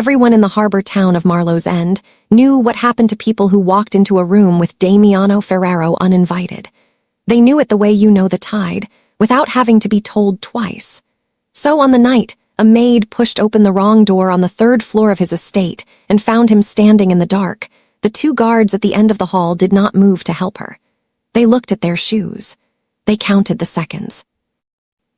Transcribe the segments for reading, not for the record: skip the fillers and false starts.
Everyone in the harbor town of Marlow's End knew what happened to people who walked into a room with Damiano Ferraro uninvited. They knew it the way you know the tide, without having to be told twice. So on the night, a maid pushed open the wrong door on the 3rd floor of his estate and found him standing in the dark. The 2 guards at the end of the hall did not move to help her. They looked at their shoes. They counted the seconds.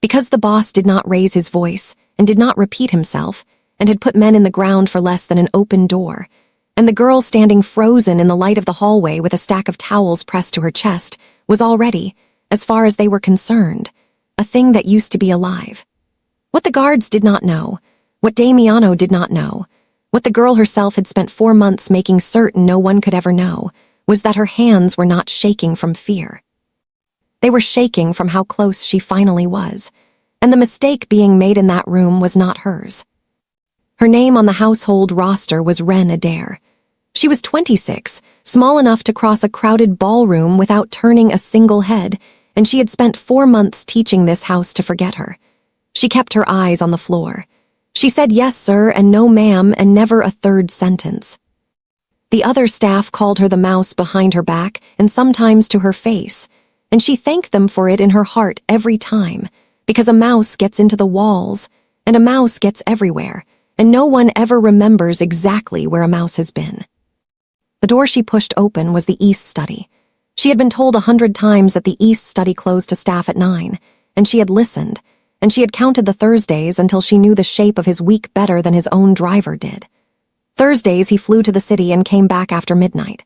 Because the boss did not raise his voice and did not repeat himself, and had put men in the ground for less than an open door, and the girl standing frozen in the light of the hallway with a stack of towels pressed to her chest was already, as far as they were concerned, a thing that used to be alive. What the guards did not know, what Damiano did not know, what the girl herself had spent 4 months making certain no one could ever know, was that her hands were not shaking from fear. They were shaking from how close she finally was, and the mistake being made in that room was not hers. Her name on the household roster was Ren Adair. She was 26, small enough to cross a crowded ballroom without turning a single head, and she had spent 4 months teaching this house to forget her. She kept her eyes on the floor. She said yes, sir, and no, ma'am, and never a third sentence. The other staff called her the mouse behind her back and sometimes to her face, and she thanked them for it in her heart every time, because a mouse gets into the walls, and a mouse gets everywhere, and no one ever remembers exactly where a mouse has been. The door she pushed open was the East Study. She had been told 100 times that the East Study closed to staff at 9, and she had listened, and she had counted the Thursdays until she knew the shape of his week better than his own driver did. Thursdays he flew to the city and came back after midnight.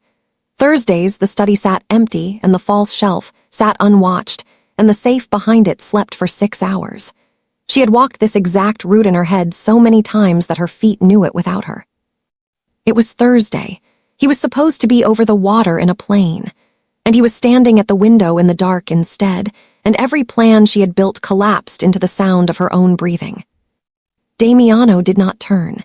Thursdays the study sat empty and the false shelf sat unwatched, and the safe behind it slept for 6 hours. She had walked this exact route in her head so many times that her feet knew it without her. It was Thursday. He was supposed to be over the water in a plane, and he was standing at the window in the dark instead, and every plan she had built collapsed into the sound of her own breathing. Damiano did not turn.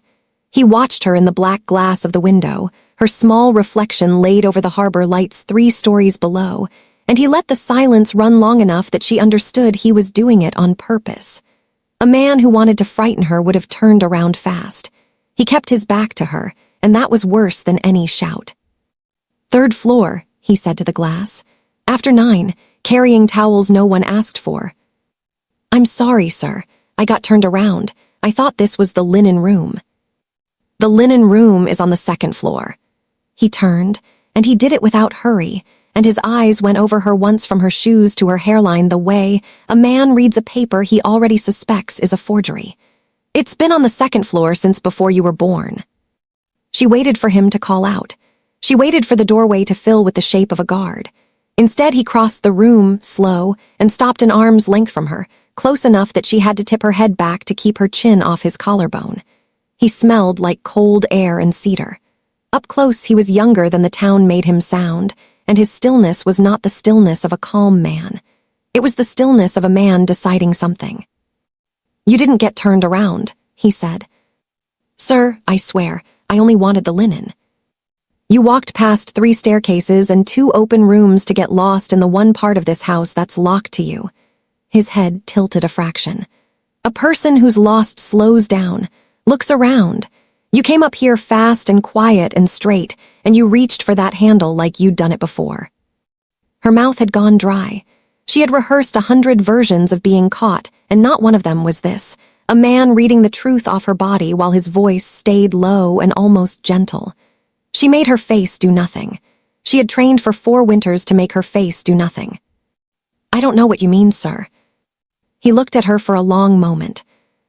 He watched her in the black glass of the window, her small reflection laid over the harbor lights 3 stories below, and he let the silence run long enough that she understood he was doing it on purpose. A man who wanted to frighten her would have turned around fast. He kept his back to her, and that was worse than any shout. "3rd floor," he said to the glass. "After 9, carrying towels no one asked for." "I'm sorry, sir. I got turned around. I thought this was the linen room." "The linen room is on the 2nd floor." He turned, and he did it without hurry, and his eyes went over her once from her shoes to her hairline the way a man reads a paper he already suspects is a forgery. "It's been on the 2nd floor since before you were born." She waited for him to call out. She waited for the doorway to fill with the shape of a guard. Instead, he crossed the room, slow, and stopped an arm's length from her, close enough that she had to tip her head back to keep her chin off his collarbone. He smelled like cold air and cedar. Up close, he was younger than the town made him sound, and his stillness was not the stillness of a calm man. It was the stillness of a man deciding something. "You didn't get turned around," he said. "Sir, I swear, I only wanted the linen." "You walked past 3 staircases and 2 open rooms to get lost in the one part of this house that's locked to you." His head tilted a fraction. "A person who's lost slows down, looks around. You came up here fast and quiet and straight, and you reached for that handle like you'd done it before." Her mouth had gone dry. She had rehearsed 100 versions of being caught, and not one of them was this, a man reading the truth off her body while his voice stayed low and almost gentle. She made her face do nothing. She had trained for 4 winters to make her face do nothing. "I don't know what you mean, sir." He looked at her for a long moment.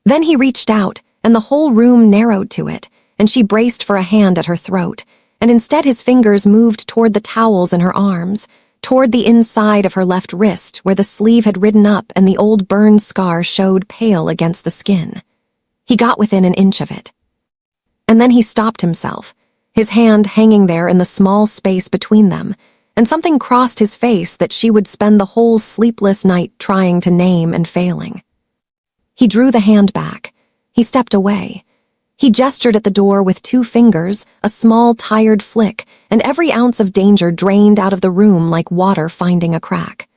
Then he reached out, and the whole room narrowed to it, and she braced for a hand at her throat, and instead his fingers moved toward the towels in her arms, toward the inside of her left wrist where the sleeve had ridden up and the old burn scar showed pale against the skin. He got within an inch of it. And then he stopped himself, his hand hanging there in the small space between them, and something crossed his face that she would spend the whole sleepless night trying to name and failing. He drew the hand back. He stepped away. He gestured at the door with 2 fingers, a small, tired flick, and every ounce of danger drained out of the room like water finding a crack.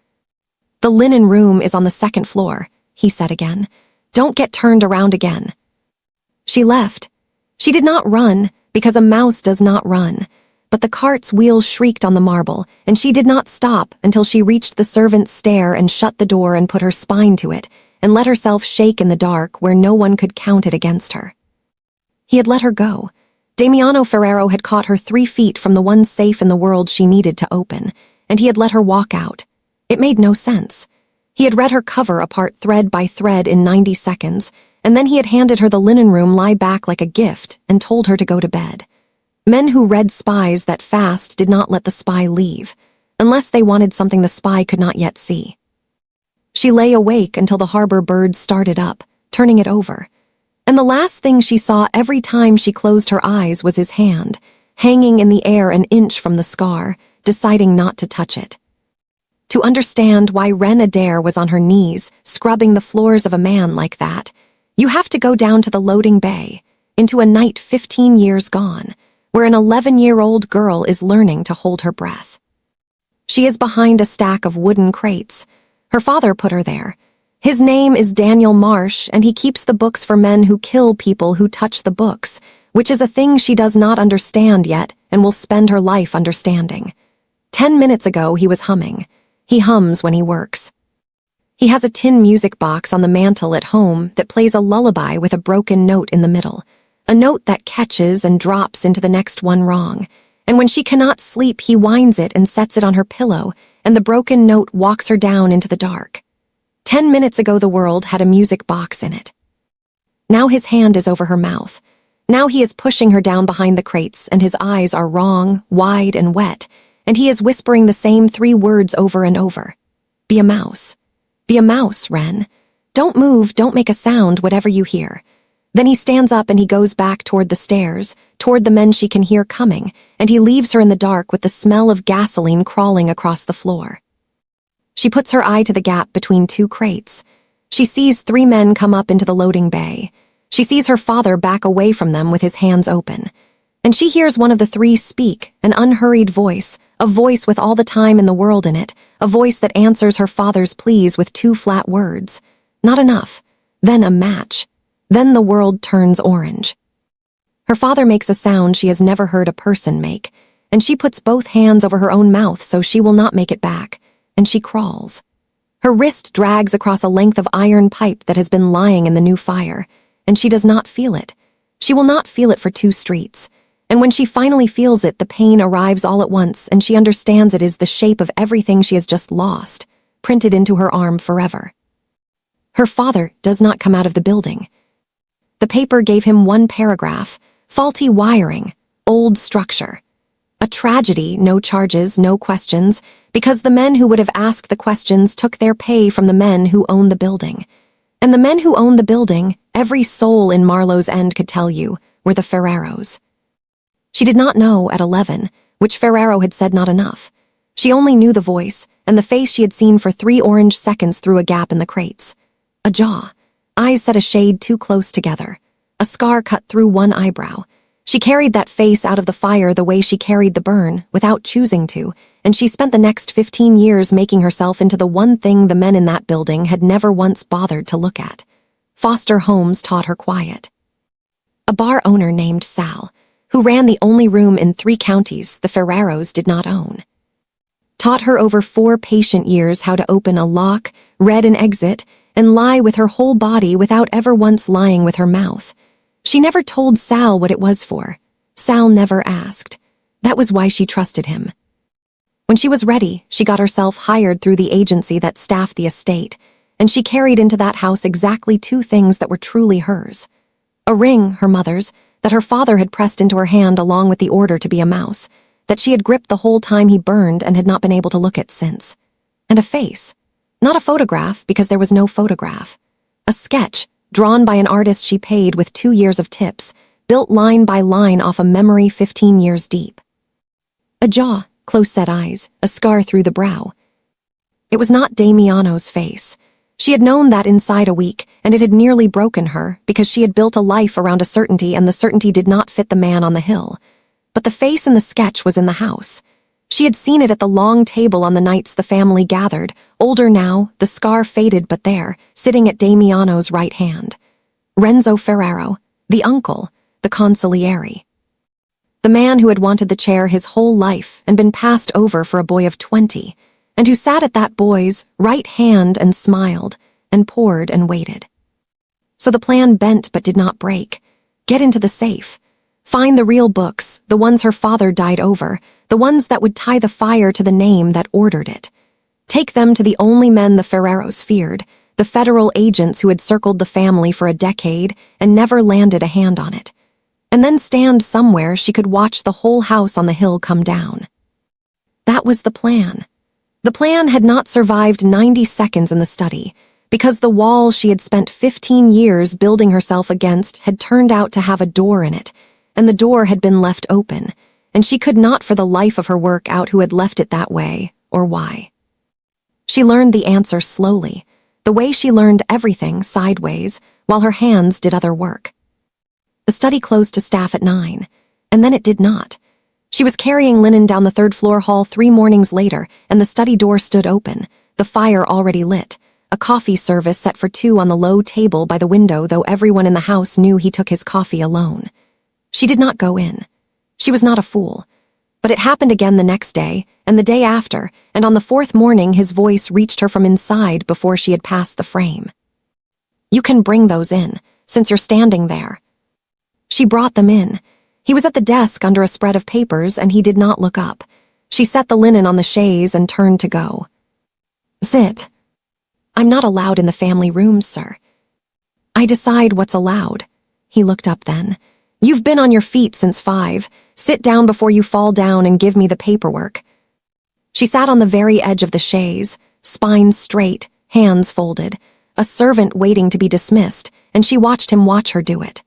"The linen room is on the 2nd floor," he said again. "Don't get turned around again." She left. She did not run, because a mouse does not run. But the cart's wheels shrieked on the marble, and she did not stop until she reached the servant's stair and shut the door and put her spine to it, and let herself shake in the dark where no one could count it against her. He had let her go. Damiano Ferraro had caught her 3 feet from the one safe in the world she needed to open, and he had let her walk out. It made no sense. He had read her cover apart thread by thread in 90 seconds, and then he had handed her the linen room lie back like a gift and told her to go to bed. Men who read spies that fast did not let the spy leave, unless they wanted something the spy could not yet see. She lay awake until the harbor birds started up, turning it over. And the last thing she saw every time she closed her eyes was his hand, hanging in the air an inch from the scar, deciding not to touch it. To understand why Ren Adair was on her knees, scrubbing the floors of a man like that, you have to go down to the loading bay, into a night 15 years gone, where an 11-year-old girl is learning to hold her breath. She is behind a stack of wooden crates. Her father put her there. His name is Daniel Marsh, and he keeps the books for men who kill people who touch the books, which is a thing she does not understand yet and will spend her life understanding. 10 minutes ago, he was humming. He hums when he works. He has a tin music box on the mantel at home that plays a lullaby with a broken note in the middle, a note that catches and drops into the next one wrong, and when she cannot sleep, he winds it and sets it on her pillow, and the broken note walks her down into the dark. 10 minutes ago, the world had a music box in it. Now his hand is over her mouth. Now he is pushing her down behind the crates, and his eyes are wrong, wide, and wet, and he is whispering the same 3 words over and over. Be a mouse. Be a mouse, Ren. Don't move, don't make a sound, whatever you hear. Then he stands up and he goes back toward the stairs, toward the men she can hear coming, and he leaves her in the dark with the smell of gasoline crawling across the floor. She puts her eye to the gap between 2 crates. She sees 3 men come up into the loading bay. She sees her father back away from them with his hands open. And she hears one of the 3 speak, an unhurried voice, a voice with all the time in the world in it, a voice that answers her father's pleas with 2 flat words. Not enough. Then a match. Then the world turns orange. Her father makes a sound she has never heard a person make, and she puts both hands over her own mouth so she will not make it back, and she crawls. Her wrist drags across a length of iron pipe that has been lying in the new fire, and she does not feel it. She will not feel it for 2 streets, and when she finally feels it, the pain arrives all at once, and she understands it is the shape of everything she has just lost, printed into her arm forever. Her father does not come out of the building. The paper gave him 1 paragraph, faulty wiring, old structure. A tragedy, no charges, no questions, because the men who would have asked the questions took their pay from the men who own the building. And the men who owned the building, every soul in Marlow's End could tell you, were the Ferraros. She did not know, at 11, which Ferraro had said not enough. She only knew the voice, and the face she had seen for 3 orange seconds through a gap in the crates. A jaw. Eyes set a shade too close together. A scar cut through 1 eyebrow. She carried that face out of the fire the way she carried the burn, without choosing to, and she spent the next 15 years making herself into the one thing the men in that building had never once bothered to look at. Foster homes taught her quiet. A bar owner named Sal, who ran the only room in 3 counties the Ferraros did not own, taught her over 4 patient years how to open a lock, read an exit, and lie with her whole body without ever once lying with her mouth. She never told Sal what it was for. Sal never asked. That was why she trusted him. When she was ready, she got herself hired through the agency that staffed the estate, and she carried into that house exactly 2 things that were truly hers. A ring, her mother's, that her father had pressed into her hand along with the order to be a mouse, that she had gripped the whole time he burned and had not been able to look at since. And a face. Not a photograph, because there was no photograph. A sketch, drawn by an artist she paid with 2 years of tips, built line by line off a memory 15 years deep. A jaw, close-set eyes, a scar through the brow. It was not Damiano's face. She had known that inside a week, and it had nearly broken her, because she had built a life around a certainty, and the certainty did not fit the man on the hill. But the face in the sketch was in the house. She had seen it at the long table on the nights the family gathered, older now, the scar faded but there, sitting at Damiano's right hand. Renzo Ferraro, the uncle, the consigliere. The man who had wanted the chair his whole life and been passed over for a boy of 20, and who sat at that boy's right hand and smiled, and poured and waited. So the plan bent but did not break. Get into the safe. Find the real books, the ones her father died over, the ones that would tie the fire to the name that ordered it. Take them to the only men the Ferraros feared, the federal agents who had circled the family for a decade and never landed a hand on it. And then stand somewhere she could watch the whole house on the hill come down. That was the plan. The plan had not survived 90 seconds in the study, because the wall she had spent 15 years building herself against had turned out to have a door in it, and the door had been left open, and she could not for the life of her work out who had left it that way, or why. She learned the answer slowly, the way she learned everything sideways, while her hands did other work. The study closed to staff at 9, and then it did not. She was carrying linen down the third-floor hall 3 mornings later, and the study door stood open, the fire already lit, a coffee service set for 2 on the low table by the window, though everyone in the house knew he took his coffee alone. She did not go in. She was not a fool. But it happened again the next day, and the day after, and on the 4th morning his voice reached her from inside before she had passed the frame. "You can bring those in, since you're standing there." She brought them in. He was at the desk under a spread of papers, and he did not look up. She set the linen on the chaise and turned to go. "Sit." "I'm not allowed in the family rooms, sir." "I decide what's allowed." He looked up then. "You've been on your feet since 5. Sit down before you fall down and give me the paperwork." She sat on the very edge of the chaise, spine straight, hands folded, a servant waiting to be dismissed, and she watched him watch her do it.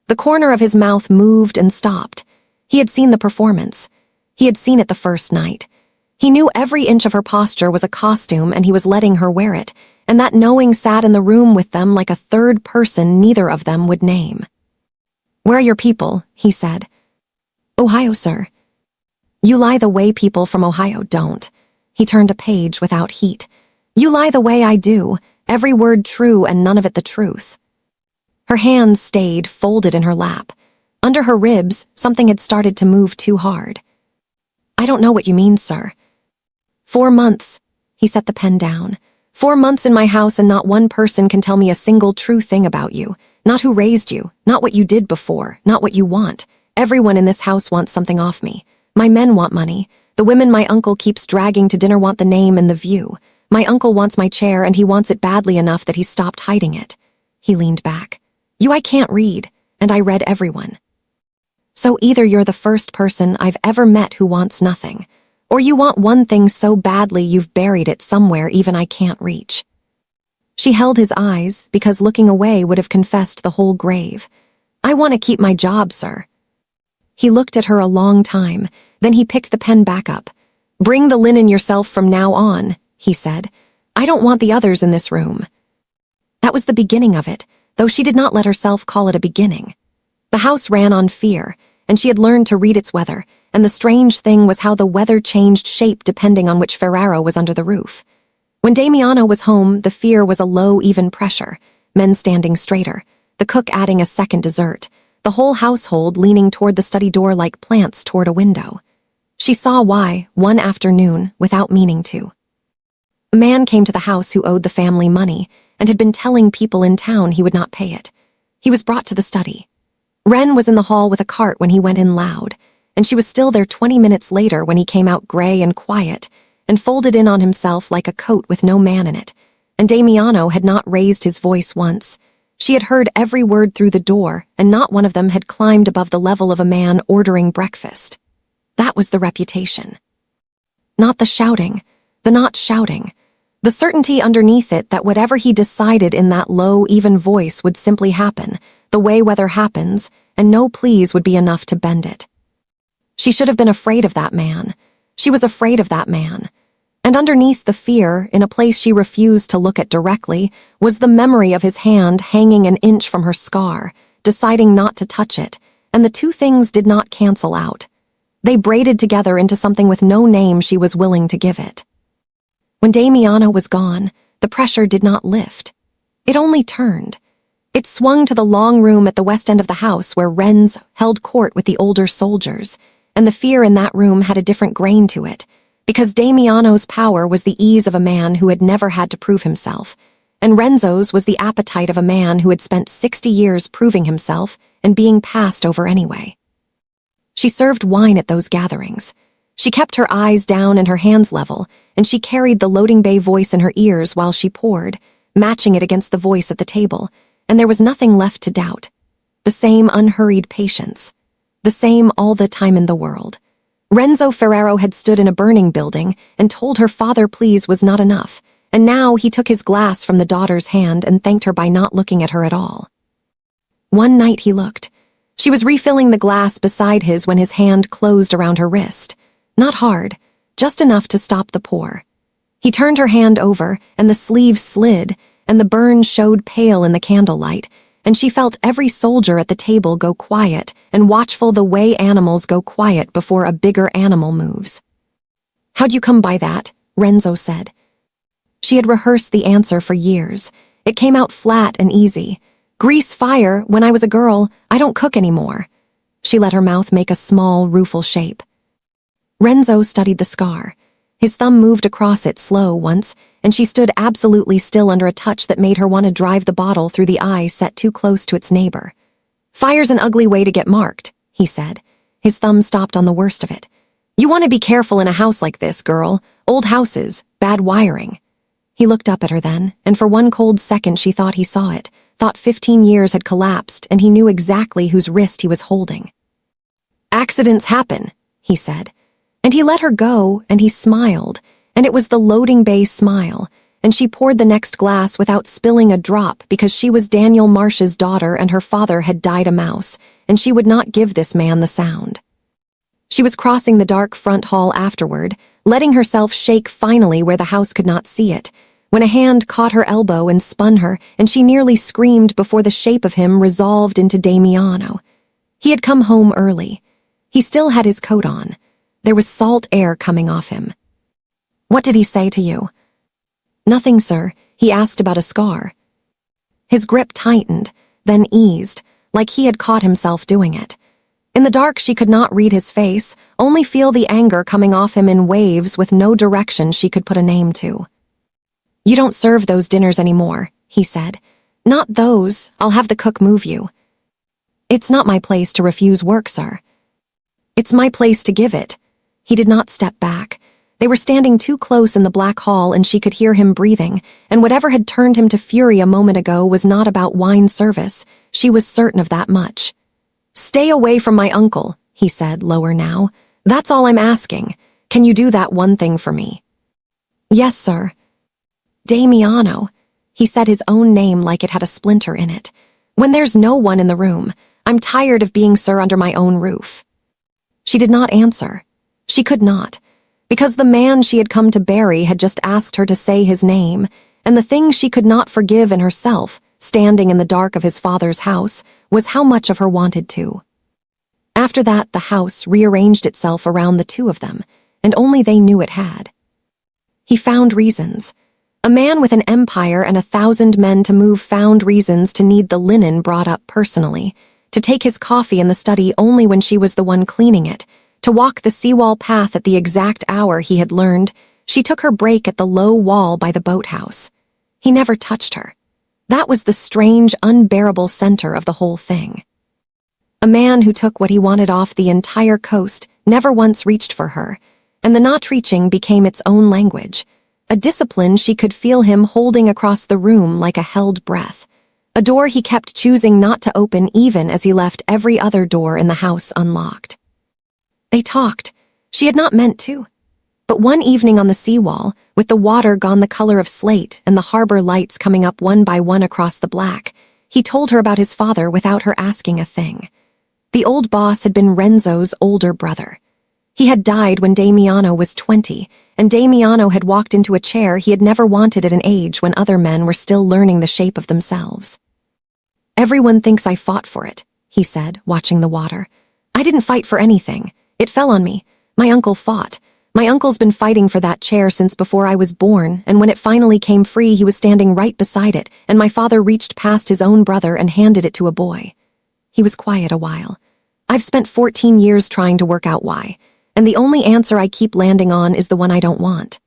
The corner of his mouth moved and stopped. He had seen the performance. He had seen it the first night. He knew every inch of her posture was a costume, and he was letting her wear it, and that knowing sat in the room with them like a third person neither of them would name. "Where are your people?" he said. "Ohio, sir." "You lie the way people from Ohio don't." He turned a page without heat. "You lie the way I do, every word true and none of it the truth." Her hands stayed folded in her lap. Under her ribs, something had started to move too hard. "I don't know what you mean, sir." 4 months. He set the pen down. 4 months in my house, and not one person can tell me a single true thing about you. Not who raised you, not what you did before, not what you want. Everyone in this house wants something off me. My men want money. The women my uncle keeps dragging to dinner want the name and the view. My uncle wants my chair, and he wants it badly enough that he stopped hiding it. He leaned back. "You I can't read, and I read everyone. So either you're the first person I've ever met who wants nothing, or you want one thing so badly you've buried it somewhere even I can't reach." She held his eyes, because looking away would have confessed the whole grave. "I want to keep my job, sir." He looked at her a long time, then he picked the pen back up. "Bring the linen yourself from now on," he said. "I don't want the others in this room." That was the beginning of it, though she did not let herself call it a beginning. The house ran on fear, and she had learned to read its weather, and the strange thing was how the weather changed shape depending on which Ferraro was under the roof. When Damiano was home, the fear was a low, even pressure, men standing straighter, the cook adding a second dessert, the whole household leaning toward the study door like plants toward a window. She saw why, one afternoon, without meaning to. A man came to the house who owed the family money and had been telling people in town he would not pay it. He was brought to the study. Wren was in the hall with a cart when he went in loud, and she was still there 20 minutes later when he came out gray and quiet, and folded in on himself like a coat with no man in it, and Damiano had not raised his voice once. She had heard every word through the door, and not one of them had climbed above the level of a man ordering breakfast. That was the reputation. Not the shouting, the not shouting, the certainty underneath it that whatever he decided in that low, even voice would simply happen, the way weather happens, and no pleas would be enough to bend it. She should have been afraid of that man. She was afraid of that man. And underneath the fear, in a place she refused to look at directly, was the memory of his hand hanging an inch from her scar, deciding not to touch it, and the two things did not cancel out. They braided together into something with no name she was willing to give it. When Damiano was gone, the pressure did not lift. It only turned. It swung to the long room at the west end of the house where Renz held court with the older soldiers, and the fear in that room had a different grain to it, because Damiano's power was the ease of a man who had never had to prove himself, and Renzo's was the appetite of a man who had spent 60 years proving himself and being passed over anyway. She served wine at those gatherings. She kept her eyes down and her hands level, and she carried the loading bay voice in her ears while she poured, matching it against the voice at the table, and there was nothing left to doubt. The same unhurried patience. The same all the time in the world. Renzo Ferraro had stood in a burning building and told her father please was not enough, and now he took his glass from the daughter's hand and thanked her by not looking at her at all. One night he looked. She was refilling the glass beside his when his hand closed around her wrist. Not hard, just enough to stop the pour. He turned her hand over, and the sleeve slid, and the burn showed pale in the candlelight, and she felt every soldier at the table go quiet and watchful the way animals go quiet before a bigger animal moves. "How'd you come by that?" Renzo said. She had rehearsed the answer for years. It came out flat and easy. "Grease fire, when I was a girl, I don't cook anymore." She let her mouth make a small, rueful shape. Renzo studied the scar. His thumb moved across it slow once, and she stood absolutely still under a touch that made her want to drive the bottle through the eye set too close to its neighbor. "Fire's an ugly way to get marked," he said. His thumb stopped on the worst of it. "You want to be careful in a house like this, girl. Old houses, bad wiring." He looked up at her then, and for one cold second she thought he saw it, thought 15 years had collapsed, and he knew exactly whose wrist he was holding. "Accidents happen," he said. And he let her go, and he smiled, and it was the loading bay smile, and she poured the next glass without spilling a drop because she was Daniel Marsh's daughter and her father had died a mouse, and she would not give this man the sound. She was crossing the dark front hall afterward, letting herself shake finally where the house could not see it, when a hand caught her elbow and spun her, and she nearly screamed before the shape of him resolved into Damiano. He had come home early. He still had his coat on. There was salt air coming off him. "What did he say to you?" "Nothing, sir. He asked about a scar." His grip tightened, then eased, like he had caught himself doing it. In the dark she could not read his face, only feel the anger coming off him in waves with no direction she could put a name to. "You don't serve those dinners anymore," he said. "Not those. I'll have the cook move you." "It's not my place to refuse work, sir." "It's my place to give it." He did not step back. They were standing too close in the black hall and she could hear him breathing, and whatever had turned him to fury a moment ago was not about wine service. She was certain of that much. "Stay away from my uncle," he said, lower now. "That's all I'm asking. Can you do that one thing for me?" "Yes, sir." "Damiano." He said his own name like it had a splinter in it. "When there's no one in the room, I'm tired of being sir under my own roof." She did not answer. She could not, because the man she had come to bury had just asked her to say his name, and the thing she could not forgive in herself, standing in the dark of his father's house, was how much of her wanted to. After that, the house rearranged itself around the two of them, and only they knew it had. He found reasons. A man with an empire and 1,000 men to move found reasons to need the linen brought up personally, to take his coffee in the study only when she was the one cleaning it, to walk the seawall path at the exact hour he had learned. She took her break at the low wall by the boathouse. He never touched her. That was the strange, unbearable center of the whole thing. A man who took what he wanted off the entire coast never once reached for her, and the not reaching became its own language, a discipline she could feel him holding across the room like a held breath, a door he kept choosing not to open even as he left every other door in the house unlocked. They talked. She had not meant to. But one evening on the seawall, with the water gone the color of slate and the harbor lights coming up one by one across the black, he told her about his father without her asking a thing. The old boss had been Renzo's older brother. He had died when Damiano was 20, and Damiano had walked into a chair he had never wanted at an age when other men were still learning the shape of themselves. "Everyone thinks I fought for it," he said, watching the water. "I didn't fight for anything. It fell on me. My uncle fought. My uncle's been fighting for that chair since before I was born, and when it finally came free, he was standing right beside it, and my father reached past his own brother and handed it to a boy. He was quiet a while. I've spent 14 years trying to work out why, and the only answer I keep landing on is the one I don't want.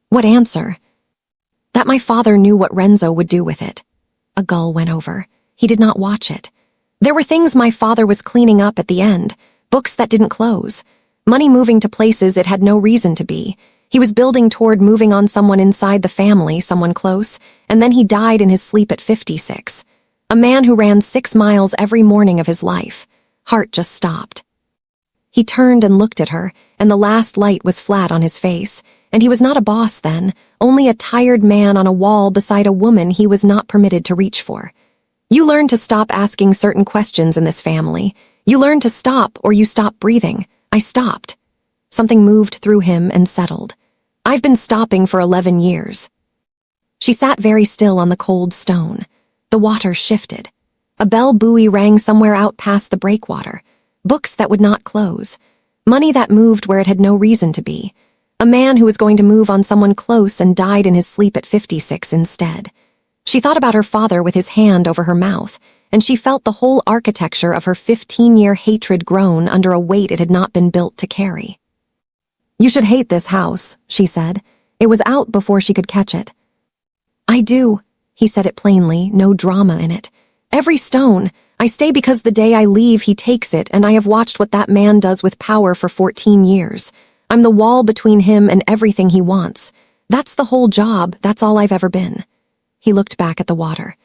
What answer? That my father knew what Renzo would do with it. A gull went over. He did not watch it. There were things my father was cleaning up at the end, books that didn't close, money moving to places it had no reason to be. He was building toward moving on someone inside the family, someone close, and then he died in his sleep at 56. A man who ran 6 miles every morning of his life. Heart just stopped. He turned and looked at her, and the last light was flat on his face, and he was not a boss then, only a tired man on a wall beside a woman he was not permitted to reach for. You learn to stop asking certain questions in this family. You learn to stop or you stop breathing. I stopped. Something moved through him and settled. I've been stopping for 11 years. She sat very still on the cold stone. The water shifted. A bell buoy rang somewhere out past the breakwater. Books that would not close. Money that moved where it had no reason to be. A man who was going to move on someone close and died in his sleep at 56 instead. She thought about her father with his hand over her mouth, and she felt the whole architecture of her 15-year hatred groan under a weight it had not been built to carry. "You should hate this house," she said. It was out before she could catch it. "I do," he said it plainly, no drama in it. "Every stone. I stay because the day I leave he takes it, and I have watched what that man does with power for 14 years. I'm the wall between him and everything he wants. That's the whole job, that's all I've ever been." He looked back at the water.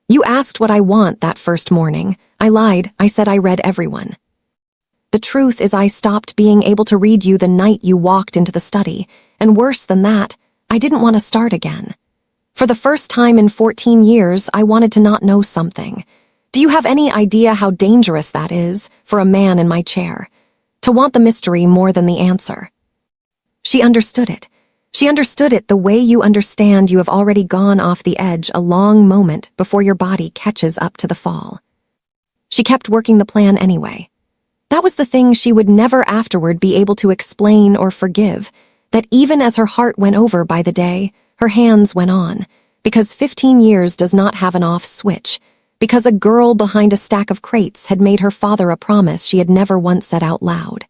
"You asked what I want that first morning. I lied, I said I read everyone. The truth is I stopped being able to read you the night you walked into the study, and worse than that, I didn't want to start again. For the first time in 14 years, I wanted to not know something. Do you have any idea how dangerous that is for a man in my chair? To want the mystery more than the answer." She understood it. She understood it the way you understand you have already gone off the edge a long moment before your body catches up to the fall. She kept working the plan anyway. That was the thing she would never afterward be able to explain or forgive, that even as her heart went over by the day, her hands went on, because 15 years does not have an off switch, because a girl behind a stack of crates had made her father a promise she had never once said out loud.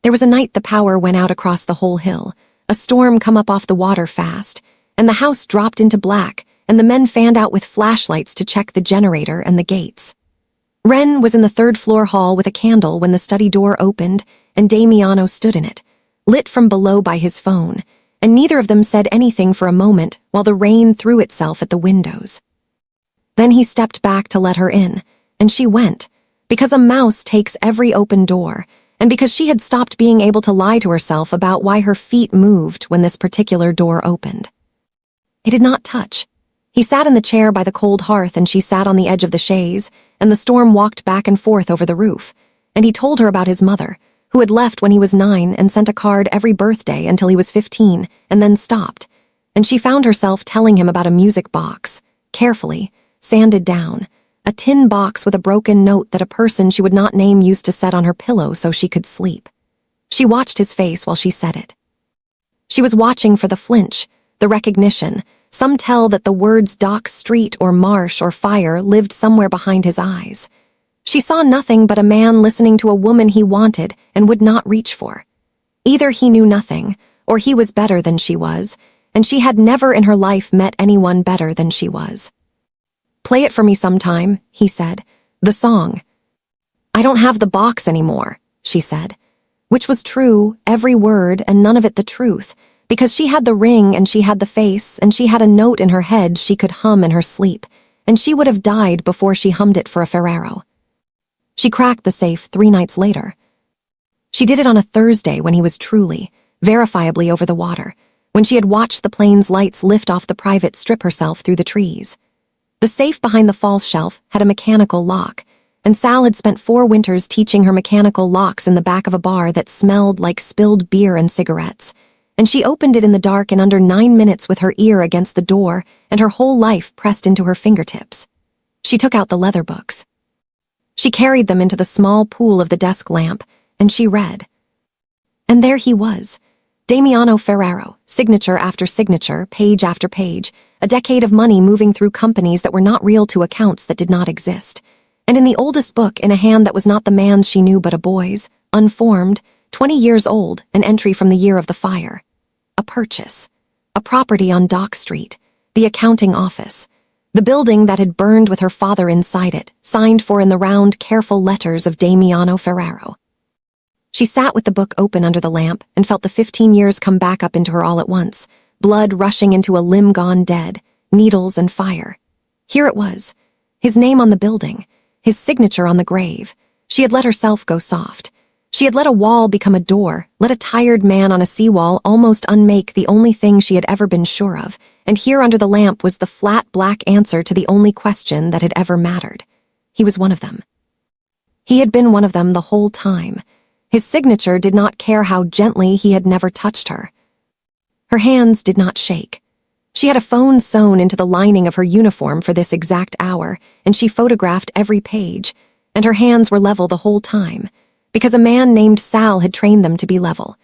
There was a night the power went out across the whole hill, a storm come up off the water fast, and the house dropped into black, and the men fanned out with flashlights to check the generator and the gates. Ren was in the third-floor hall with a candle when the study door opened, and Damiano stood in it, lit from below by his phone, and neither of them said anything for a moment while the rain threw itself at the windows. Then he stepped back to let her in, and she went, because a mouse takes every open door, and because she had stopped being able to lie to herself about why her feet moved when this particular door opened. It did not touch. He sat in the chair by the cold hearth, and she sat on the edge of the chaise, and the storm walked back and forth over the roof, and he told her about his mother, who had left when he was 9 and sent a card every birthday until he was 15, and then stopped, and she found herself telling him about a music box, carefully, sanded down, a tin box with a broken note that a person she would not name used to set on her pillow so she could sleep. She watched his face while she said it. She was watching for the flinch, the recognition. Some tell that the words dock, street, or marsh, or fire lived somewhere behind his eyes. She saw nothing but a man listening to a woman he wanted and would not reach for. Either he knew nothing, or he was better than she was, and she had never in her life met anyone better than she was. "Play it for me sometime," he said. "The song." "I don't have the box anymore," she said. Which was true, every word, and none of it the truth, because she had the ring and she had the face and she had a note in her head she could hum in her sleep, and she would have died before she hummed it for a Ferraro. She cracked the safe 3 nights later. She did it on a Thursday when he was truly, verifiably over the water, when she had watched the plane's lights lift off the private strip herself through the trees. The safe behind the false shelf had a mechanical lock, and Sal had spent 4 winters teaching her mechanical locks in the back of a bar that smelled like spilled beer and cigarettes, and she opened it in the dark in under 9 minutes with her ear against the door and her whole life pressed into her fingertips. She took out the leather books. She carried them into the small pool of the desk lamp, and she read. And there he was. Damiano Ferraro, signature after signature, page after page, a decade of money moving through companies that were not real to accounts that did not exist. And in the oldest book, in a hand that was not the man's she knew but a boy's, unformed, 20 years old, an entry from the year of the fire. A purchase. A property on Dock Street. The accounting office. The building that had burned with her father inside it, signed for in the round, careful letters of Damiano Ferraro. She sat with the book open under the lamp and felt the 15 years come back up into her all at once, blood rushing into a limb gone dead, needles and fire. Here it was, his name on the building, his signature on the grave. She had let herself go soft. She had let a wall become a door, let a tired man on a seawall almost unmake the only thing she had ever been sure of, and here under the lamp was the flat black answer to the only question that had ever mattered. He was one of them. He had been one of them the whole time. His signature did not care how gently he had never touched her. Her hands did not shake. She had a phone sewn into the lining of her uniform for this exact hour, and she photographed every page, and her hands were level the whole time, because a man named Sal had trained them to be level.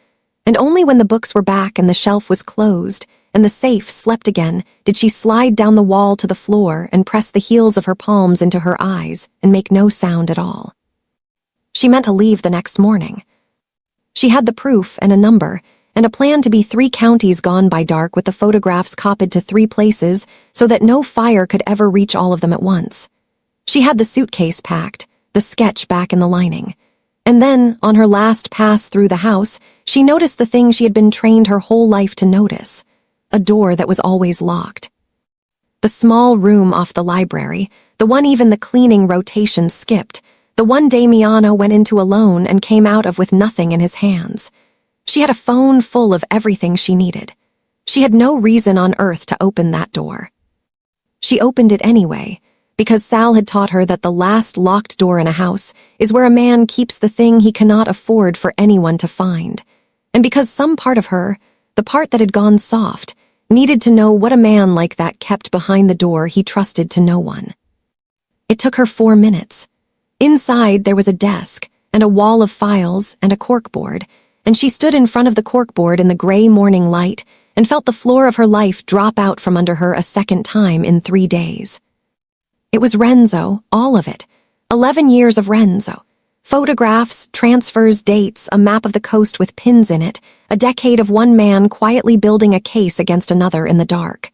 And only when the books were back and the shelf was closed, and the safe slept again, did she slide down the wall to the floor and press the heels of her palms into her eyes and make no sound at all. She meant to leave the next morning. She had the proof and a number, and a plan to be 3 counties gone by dark with the photographs copied to 3 places so that no fire could ever reach all of them at once. She had the suitcase packed, the sketch back in the lining. And then, on her last pass through the house, she noticed the thing she had been trained her whole life to notice, a door that was always locked. The small room off the library, the one even the cleaning rotation skipped, the one Damiano went into alone and came out of with nothing in his hands. She had a phone full of everything she needed. She had no reason on earth to open that door. She opened it anyway, because Sal had taught her that the last locked door in a house is where a man keeps the thing he cannot afford for anyone to find. And because some part of her, the part that had gone soft, needed to know what a man like that kept behind the door he trusted to no one. It took her 4 minutes. Inside, there was a desk, and a wall of files, and a corkboard, and she stood in front of the corkboard in the gray morning light and felt the floor of her life drop out from under her a second time in 3 days. It was Renzo, all of it. 11 years of Renzo. Photographs, transfers, dates, a map of the coast with pins in it, a decade of one man quietly building a case against another in the dark.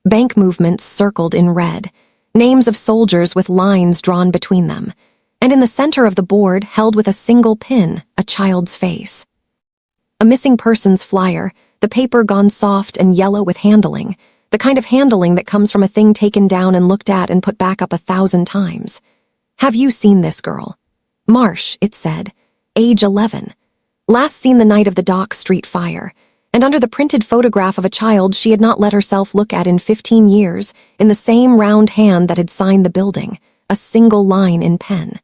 Bank movements circled in red, names of soldiers with lines drawn between them. And in the center of the board, held with a single pin, a child's face. A missing persons flyer, the paper gone soft and yellow with handling, the kind of handling that comes from a thing taken down and looked at and put back up 1,000 times. Have you seen this girl? Marsh, it said, age 11. Last seen the night of the Dock Street fire, and under the printed photograph of a child she had not let herself look at in 15 years, in the same round hand that had signed the building, a single line in pen.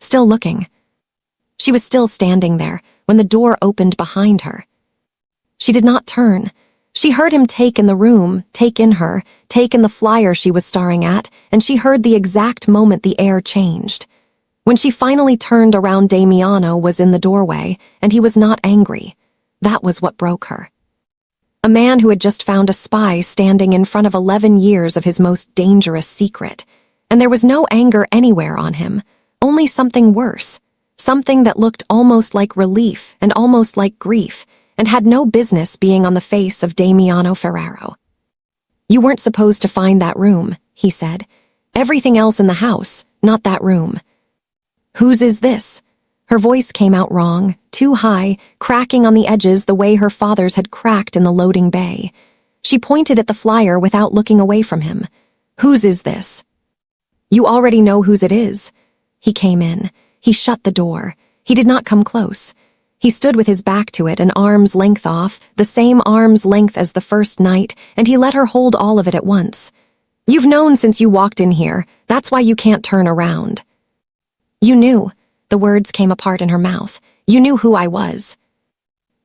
Still looking. She was still standing there when the door opened behind her. She did not turn. She heard him take in the room, take in her, take in the flyer she was staring at, and she heard the exact moment the air changed. When she finally turned around, Damiano was in the doorway, and he was not angry. That was what broke her. A man who had just found a spy standing in front of 11 years of his most dangerous secret, and there was no anger anywhere on him. Only something worse, something that looked almost like relief and almost like grief, and had no business being on the face of Damiano Ferraro. You weren't supposed to find that room, he said. Everything else in the house, not that room. Whose is this? Her voice came out wrong, too high, cracking on the edges the way her father's had cracked in the loading bay. She pointed at the flyer without looking away from him. Whose is this? You already know whose it is. He came in. He shut the door. He did not come close. He stood with his back to it, an arm's length off, the same arm's length as the first night, and he let her hold all of it at once. You've known since you walked in here. That's why you can't turn around. You knew. The words came apart in her mouth. You knew who I was.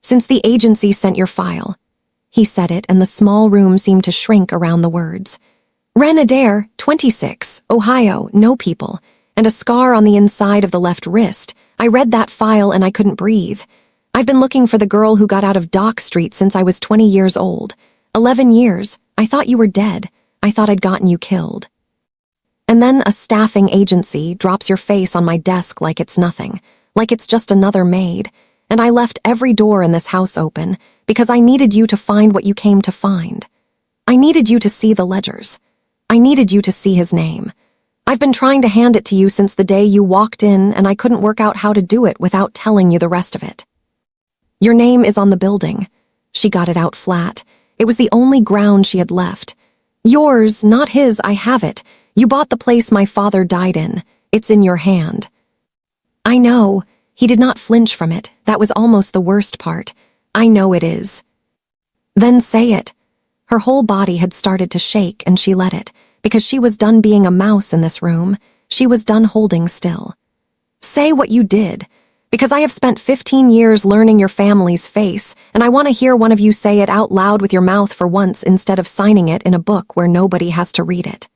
Since the agency sent your file. He said it, and the small room seemed to shrink around the words. Ren Adair, 26, Ohio, no people, and a scar on the inside of the left wrist. I read that file and I couldn't breathe. I've been looking for the girl who got out of Dock Street since I was 20 years old. 11 years. I thought you were dead. I thought I'd gotten you killed. And then a staffing agency drops your face on my desk like it's nothing, like it's just another maid, and I left every door in this house open because I needed you to find what you came to find. I needed you to see the ledgers. I needed you to see his name. I've been trying to hand it to you since the day you walked in, and I couldn't work out how to do it without telling you the rest of it. Your name is on the building. She got it out flat. It was the only ground she had left. Yours, not his, I have it. You bought the place my father died in. It's in your hand. I know. He did not flinch from it. That was almost the worst part. I know it is. Then say it. Her whole body had started to shake, and she let it, because she was done being a mouse in this room. She was done holding still. Say what you did, because I have spent 15 years learning your family's face, and I want to hear one of you say it out loud with your mouth for once instead of signing it in a book where nobody has to read it.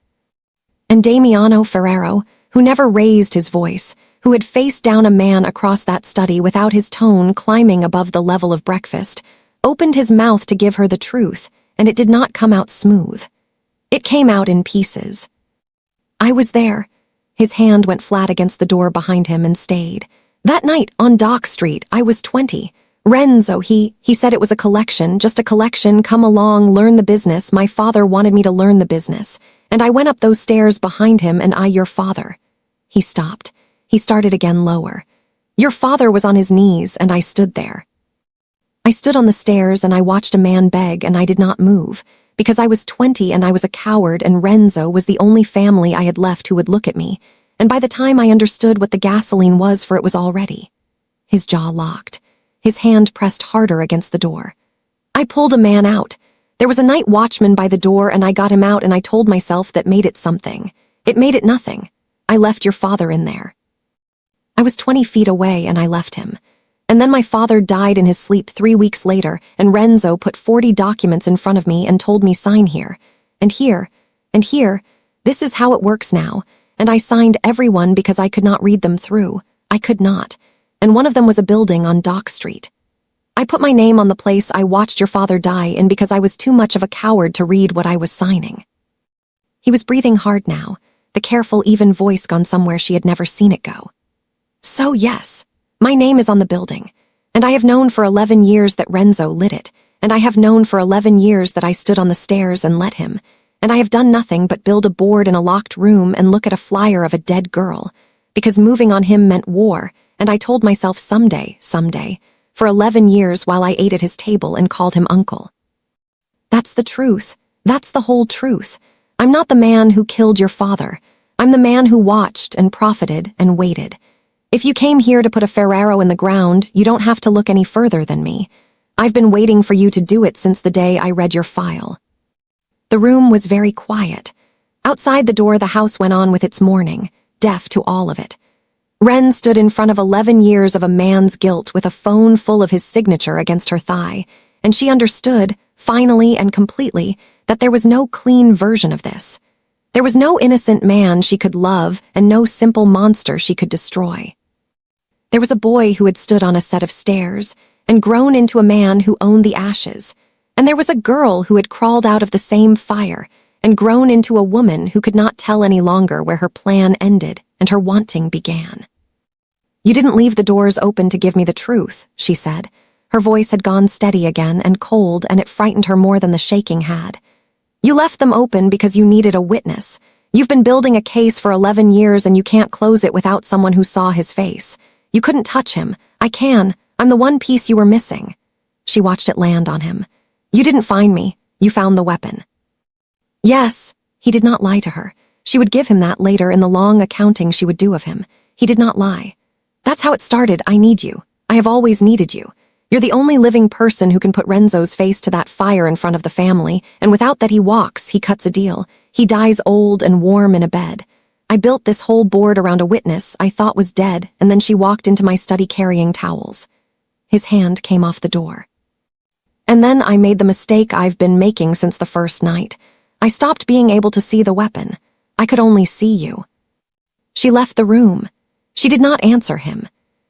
And Damiano Ferraro, who never raised his voice, who had faced down a man across that study without his tone climbing above the level of breakfast, opened his mouth to give her the truth, and it did not come out smooth. It came out in pieces. I was there. His hand went flat against the door behind him and stayed. That night on Dock Street, I was 20. Renzo, he said it was a collection, just a collection, come along, learn the business. My father wanted me to learn the business. And I went up those stairs behind him, and your father. He stopped. He started again lower. Your father was on his knees, and I stood there. I stood on the stairs, and I watched a man beg, and I did not move, because I was 20 and I was a coward, and Renzo was the only family I had left who would look at me. And by the time I understood what the gasoline was for, it was already. His jaw locked. His hand pressed harder against the door. I pulled a man out. There was a night watchman by the door, and I got him out, and I told myself that made it something. It made it nothing. I left your father in there. I was 20 feet away, and I left him. And then my father died in his sleep 3 weeks later, and Renzo put 40 documents in front of me and told me sign here, and here, and here. This is how it works now. And I signed everyone because I could not read them through. I could not. And one of them was a building on Dock Street. I put my name on the place I watched your father die in because I was too much of a coward to read what I was signing. He was breathing hard now, the careful, even voice gone somewhere she had never seen it go. So yes, my name is on the building, and I have known for 11 years that Renzo lit it, and I have known for 11 years that I stood on the stairs and let him, and I have done nothing but build a board in a locked room and look at a flyer of a dead girl, because moving on him meant war, and I told myself someday, for 11 years while I ate at his table and called him uncle. That's the truth. That's the whole truth. I'm not the man who killed your father. I'm the man who watched and profited and waited. If you came here to put a Ferraro in the ground, you don't have to look any further than me. I've been waiting for you to do it since the day I read your file. The room was very quiet. Outside the door, the house went on with its mourning, deaf to all of it. Ren stood in front of 11 years of a man's guilt with a phone full of his signature against her thigh, and she understood, finally and completely, that there was no clean version of this. There was no innocent man she could love and no simple monster she could destroy. There was a boy who had stood on a set of stairs and grown into a man who owned the ashes, and there was a girl who had crawled out of the same fire and grown into a woman who could not tell any longer where her plan ended and her wanting began. You didn't leave the doors open to give me the truth, she said. Her voice had gone steady again and cold, and it frightened her more than the shaking had. You left them open because you needed a witness. You've been building a case for 11 years and you can't close it without someone who saw his face. You couldn't touch him. I can. I'm the one piece you were missing. She watched it land on him. You didn't find me. You found the weapon. Yes, he did not lie to her. She would give him that later in the long accounting she would do of him. He did not lie. That's how it started. I need you. I have always needed you. You're the only living person who can put Renzo's face to that fire in front of the family, and without that he walks, he cuts a deal. He dies old and warm in a bed. I built this whole board around a witness I thought was dead, and then she walked into my study carrying towels. His hand came off the door. And then I made the mistake I've been making since the first night. I stopped being able to see the weapon. I could only see you. She left the room. She did not answer him.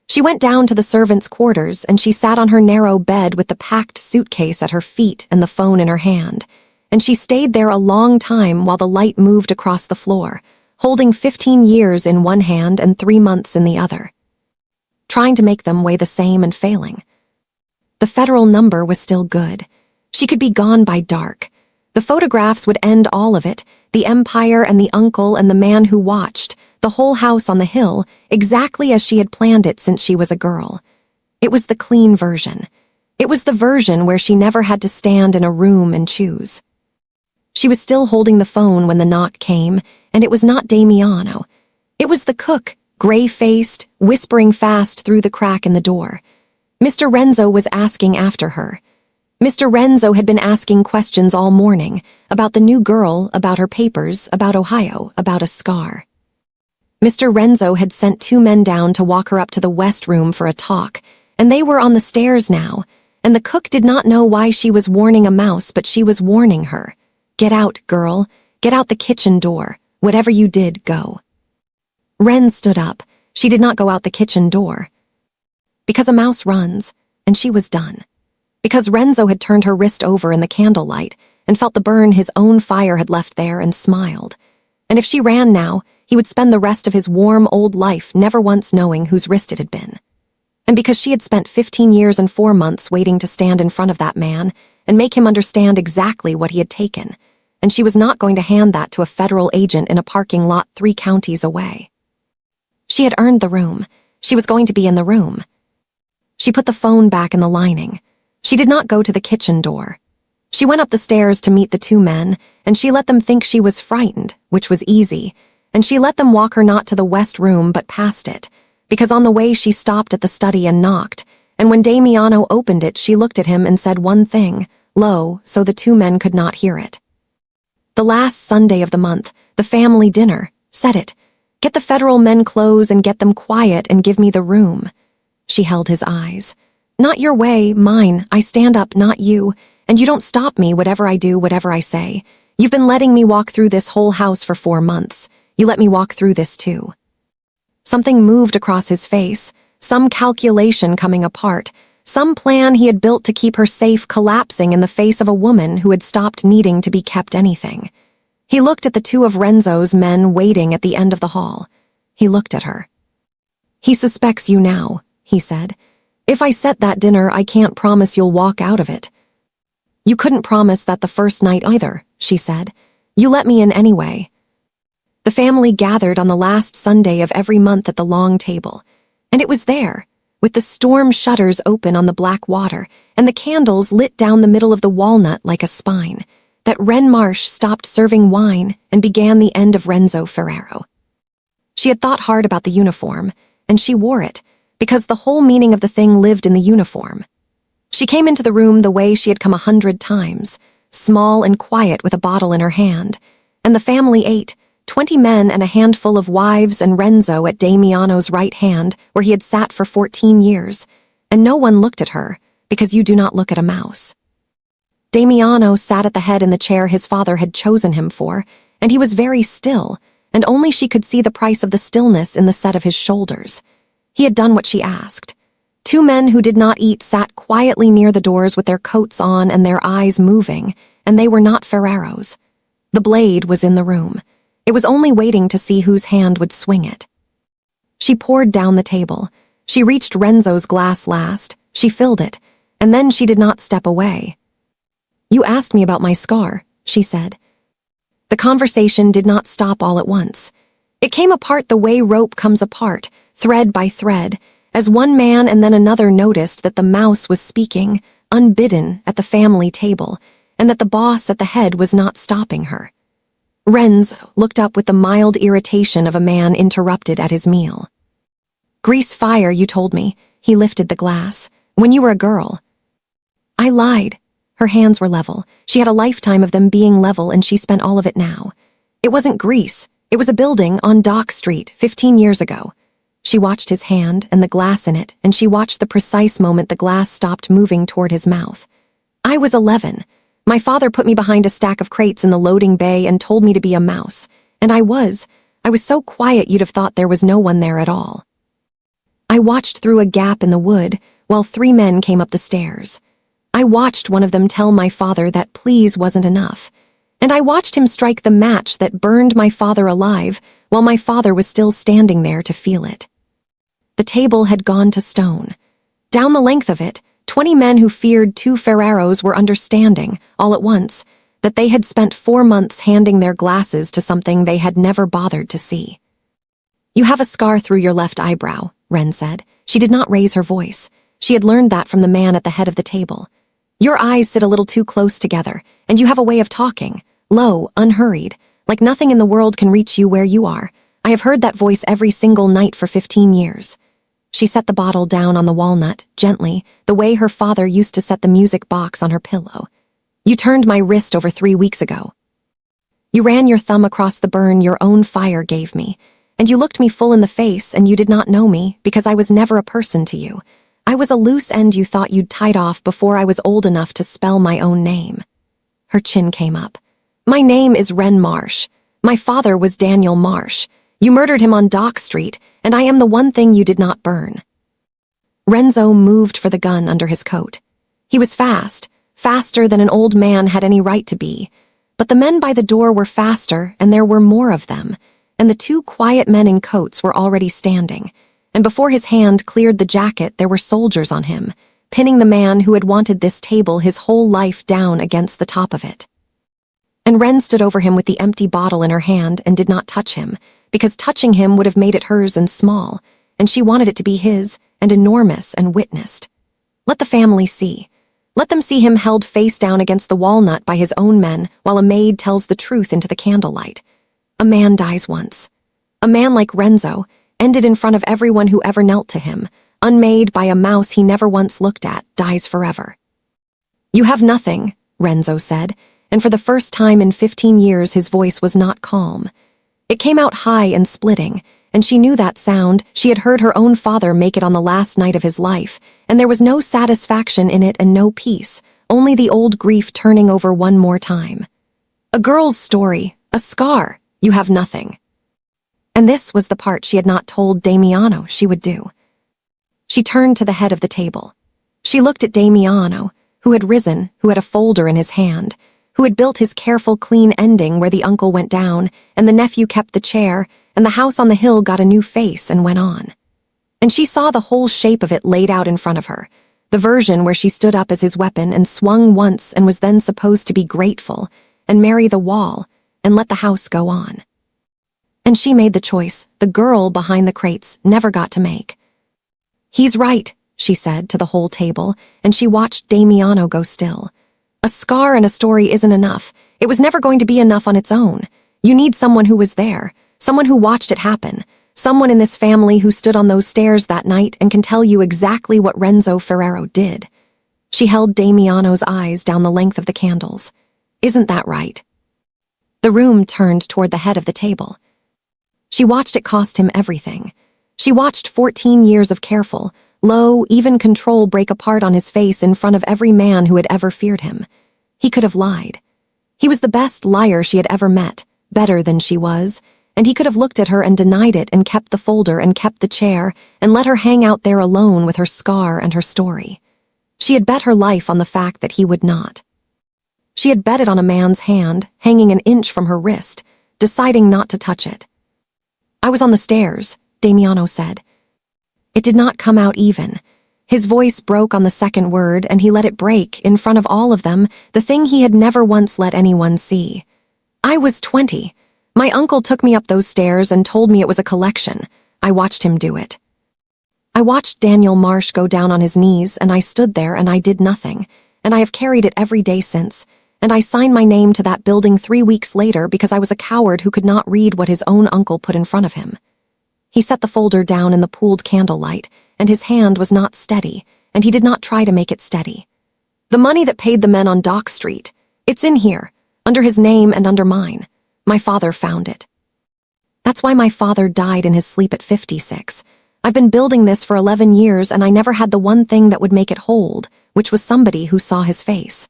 She went down to the servants' quarters and she sat on her narrow bed with the packed suitcase at her feet and the phone in her hand. And she stayed there a long time while the light moved across the floor, holding 15 years in one hand and 3 months in the other, trying to make them weigh the same and failing. The federal number was still good. She could be gone by dark. The photographs would end all of it, the empire and the uncle and the man who watched, the whole house on the hill, exactly as she had planned it since she was a girl. It was the clean version. It was the version where she never had to stand in a room and choose. She was still holding the phone when the knock came, and it was not Damiano. It was the cook, gray-faced, whispering fast through the crack in the door. Mr. Renzo was asking after her. Mr. Renzo had been asking questions all morning, about the new girl, about her papers, about Ohio, about a scar. Mr. Renzo had sent 2 men down to walk her up to the west room for a talk, and they were on the stairs now, and the cook did not know why she was warning a mouse, but she was warning her. Get out, girl. Get out the kitchen door. Whatever you did, go. Ren stood up. She did not go out the kitchen door. Because a mouse runs, and she was done. Because Renzo had turned her wrist over in the candlelight and felt the burn his own fire had left there and smiled. And if she ran now, he would spend the rest of his warm old life never once knowing whose wrist it had been. And because she had spent 15 years and 4 months waiting to stand in front of that man and make him understand exactly what he had taken, and she was not going to hand that to a federal agent in a parking lot 3 counties away. She had earned the room. She was going to be in the room. She put the phone back in the lining. She did not go to the kitchen door. She went up the stairs to meet the 2 men, and she let them think she was frightened, which was easy, and she let them walk her not to the west room but past it, because on the way she stopped at the study and knocked, and when Damiano opened it she looked at him and said one thing, low, so the 2 men could not hear it. The last Sunday of the month, the family dinner, said it. Get the federal men clothes and get them quiet and give me the room. She held his eyes. Not your way, mine. I stand up, not you. And you don't stop me, whatever I do, whatever I say. You've been letting me walk through this whole house for 4 months. You let me walk through this too. Something moved across his face, some calculation coming apart, some plan he had built to keep her safe collapsing in the face of a woman who had stopped needing to be kept anything. He looked at the 2 of Renzo's men waiting at the end of the hall. He looked at her. He suspects you now, he said. If I set that dinner, I can't promise you'll walk out of it. You couldn't promise that the first night either, she said. You let me in anyway. The family gathered on the last Sunday of every month at the long table, and it was there, with the storm shutters open on the black water and the candles lit down the middle of the walnut like a spine, that Ren Marsh stopped serving wine and began the end of Renzo Ferraro. She had thought hard about the uniform, and she wore it, because the whole meaning of the thing lived in the uniform. She came into the room the way she had come 100 times, small and quiet with a bottle in her hand, and the family ate, 20 men and a handful of wives and Renzo at Damiano's right hand where he had sat for 14 years, and no one looked at her, because you do not look at a mouse. Damiano sat at the head in the chair his father had chosen him for, and he was very still, and only she could see the price of the stillness in the set of his shoulders. He had done what she asked. 2 men who did not eat sat quietly near the doors with their coats on and their eyes moving, and they were not Ferraro's. The blade was in the room. It was only waiting to see whose hand would swing it. She poured down the table. She reached Renzo's glass last. She filled it, and then she did not step away. You asked me about my scar, she said. The conversation did not stop all at once. It came apart the way rope comes apart, thread by thread, as one man and then another noticed that the mouse was speaking, unbidden, at the family table, and that the boss at the head was not stopping her. Renz looked up with the mild irritation of a man interrupted at his meal. Grease fire, you told me. He lifted the glass. When you were a girl. I lied. Her hands were level. She had a lifetime of them being level, and she spent all of it now. It wasn't grease. It was a building on Dock Street 15 years ago. She watched his hand and the glass in it, and she watched the precise moment the glass stopped moving toward his mouth. I was 11. My father put me behind a stack of crates in the loading bay and told me to be a mouse, and I was so quiet you'd have thought there was no one there at all. I watched through a gap in the wood while 3 men came up the stairs. I watched one of them tell my father that please wasn't enough. And I watched him strike the match that burned my father alive while my father was still standing there to feel it. The table had gone to stone. Down the length of it, 20 men who feared 2 Ferraros were understanding, all at once, that they had spent 4 months handing their glasses to something they had never bothered to see. "You have a scar through your left eyebrow," Wren said. She did not raise her voice. She had learned that from the man at the head of the table. "Your eyes sit a little too close together, and you have a way of talking, low, unhurried, like nothing in the world can reach you where you are. I have heard that voice every single night for 15 years. She set the bottle down on the walnut, gently, the way her father used to set the music box on her pillow. "You turned my wrist over 3 weeks ago. You ran your thumb across the burn your own fire gave me, and you looked me full in the face, and you did not know me because I was never a person to you. I was a loose end you thought you'd tied off before I was old enough to spell my own name." Her chin came up. "My name is Wren Marsh. My father was Daniel Marsh. You murdered him on Dock Street, and I am the one thing you did not burn." Renzo moved for the gun under his coat. He was fast, faster than an old man had any right to be. But the men by the door were faster, and there were more of them, and the 2 quiet men in coats were already standing, and before his hand cleared the jacket there were soldiers on him, pinning the man who had wanted this table his whole life down against the top of it. And Wren stood over him with the empty bottle in her hand and did not touch him, because touching him would have made it hers and small, and she wanted it to be his and enormous and witnessed. Let the family see. Let them see him held face down against the walnut by his own men while a maid tells the truth into the candlelight. A man dies once. A man like Renzo, ended in front of everyone who ever knelt to him, unmade by a mouse he never once looked at, dies forever. "You have nothing," Renzo said, and for the first time in 15 years his voice was not calm. It came out high and splitting, and she knew that sound. She had heard her own father make it on the last night of his life, and there was no satisfaction in it and no peace, only the old grief turning over one more time. "A girl's story, a scar, you have nothing." And this was the part she had not told Damiano she would do. She turned to the head of the table. She looked at Damiano, who had risen, who had a folder in his hand, who had built his careful, clean ending where the uncle went down, and the nephew kept the chair, and the house on the hill got a new face and went on. And she saw the whole shape of it laid out in front of her, the version where she stood up as his weapon and swung once and was then supposed to be grateful, and marry the wall, and let the house go on. And she made the choice the girl behind the crates never got to make. "He's right," she said to the whole table, and she watched Damiano go still. "A scar and a story isn't enough. It was never going to be enough on its own. You need someone who was there, someone who watched it happen, someone in this family who stood on those stairs that night and can tell you exactly what Renzo Ferraro did." She held Damiano's eyes down the length of the candles. "Isn't that right?" The room turned toward the head of the table. She watched it cost him everything. She watched 14 years of careful, low, even control break apart on his face in front of every man who had ever feared him. He could have lied. He was the best liar she had ever met, better than she was, and he could have looked at her and denied it and kept the folder and kept the chair and let her hang out there alone with her scar and her story. She had bet her life on the fact that he would not. She had bet it on a man's hand, hanging an inch from her wrist, deciding not to touch it. "I was on the stairs," Damiano said. It did not come out even. His voice broke on the second word, and he let it break, in front of all of them, the thing he had never once let anyone see. "I was 20. My uncle took me up those stairs and told me it was a collection. I watched him do it. I watched Daniel Marsh go down on his knees, and I stood there and I did nothing, and I have carried it every day since, and I signed my name to that building 3 weeks later because I was a coward who could not read what his own uncle put in front of him." He set the folder down in the pooled candlelight, and his hand was not steady, and he did not try to make it steady. "The money that paid the men on Dock Street, it's in here, under his name and under mine. My father found it. That's why my father died in his sleep at 56. I've been building this for 11 years, and I never had the one thing that would make it hold, which was somebody who saw his face."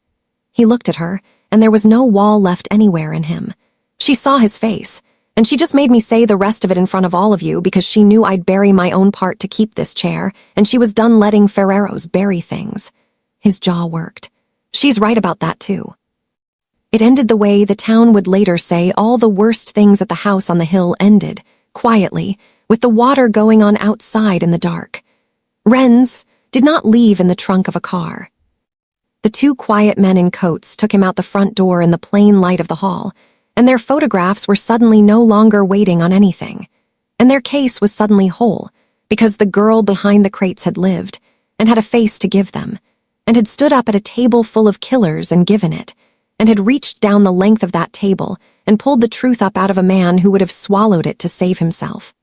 He looked at her, and there was no wall left anywhere in him. She saw his face, And she just made me say the rest of it in front of all of you because she knew I'd bury my own part to keep this chair, and she was done letting Ferraros bury things. His jaw worked. She's right about that, too. It ended the way the town would later say all the worst things at the house on the hill ended, quietly, with the water going on outside in the dark. Renz did not leave in the trunk of a car. The two quiet men in coats took him out the front door in the plain light of the hall, and their photographs were suddenly no longer waiting on anything. And their case was suddenly whole, because the girl behind the crates had lived, and had a face to give them, and had stood up at a table full of killers and given it, and had reached down the length of that table and pulled the truth up out of a man who would have swallowed it to save himself.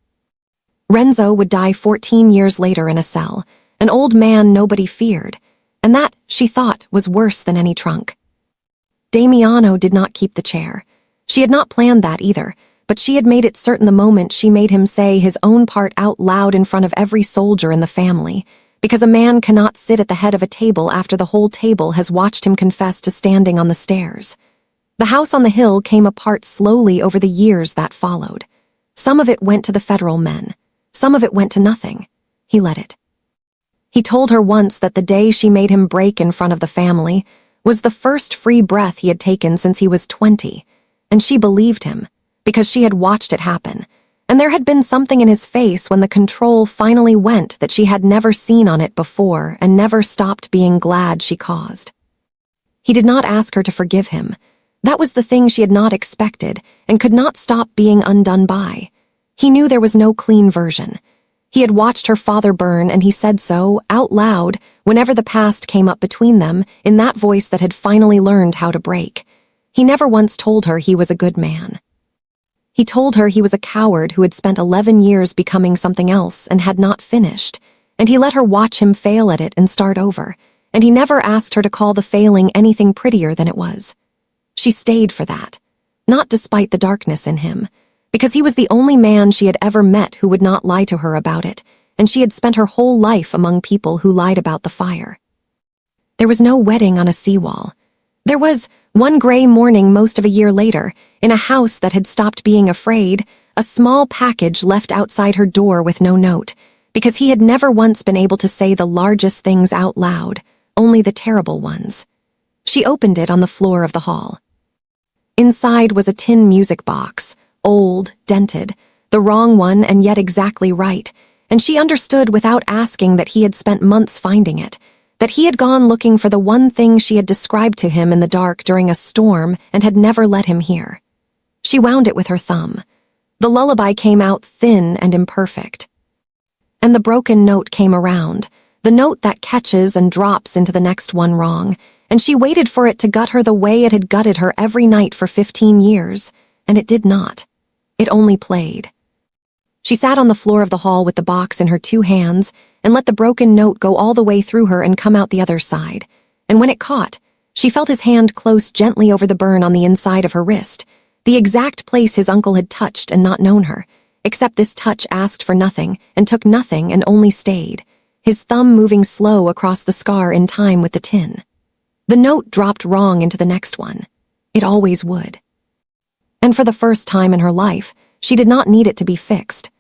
Renzo would die 14 years later in a cell, an old man nobody feared, and that, she thought, was worse than any trunk. Damiano did not keep the chair. She had not planned that either, but she had made it certain the moment she made him say his own part out loud in front of every soldier in the family, because a man cannot sit at the head of a table after the whole table has watched him confess to standing on the stairs. The house on the hill came apart slowly over the years that followed. Some of it went to the federal men. Some of it went to nothing. He let it. He told her once that the day she made him break in front of the family was the first free breath he had taken since he was 20, and she believed him, because she had watched it happen, and there had been something in his face when the control finally went that she had never seen on it before and never stopped being glad she caused. He did not ask her to forgive him. That was the thing she had not expected and could not stop being undone by. He knew there was no clean version. He had watched her father burn, and he said so, out loud, whenever the past came up between them, in that voice that had finally learned how to break. He never once told her he was a good man. He told her he was a coward who had spent 11 years becoming something else and had not finished, and he let her watch him fail at it and start over, and he never asked her to call the failing anything prettier than it was. She stayed for that, not despite the darkness in him, because he was the only man she had ever met who would not lie to her about it, and she had spent her whole life among people who lied about the fire. There was no wedding on a seawall. There was, one gray morning most of a year later, in a house that had stopped being afraid, a small package left outside her door with no note, because he had never once been able to say the largest things out loud, only the terrible ones. She opened it on the floor of the hall. Inside was a tin music box, old, dented, the wrong one and yet exactly right, and she understood without asking that he had spent months finding it, that he had gone looking for the one thing she had described to him in the dark during a storm and had never let him hear. She wound it with her thumb. The lullaby came out thin and imperfect. And the broken note came around, the note that catches and drops into the next one wrong, and she waited for it to gut her the way it had gutted her every night for 15 years, and it did not. It only played. She sat on the floor of the hall with the box in her two hands and let the broken note go all the way through her and come out the other side, and when it caught, she felt his hand close gently over the burn on the inside of her wrist, the exact place his uncle had touched and not known her, except this touch asked for nothing and took nothing and only stayed, his thumb moving slow across the scar in time with the tin. The note dropped wrong into the next one. It always would. And for the first time in her life, she did not need it to be fixed.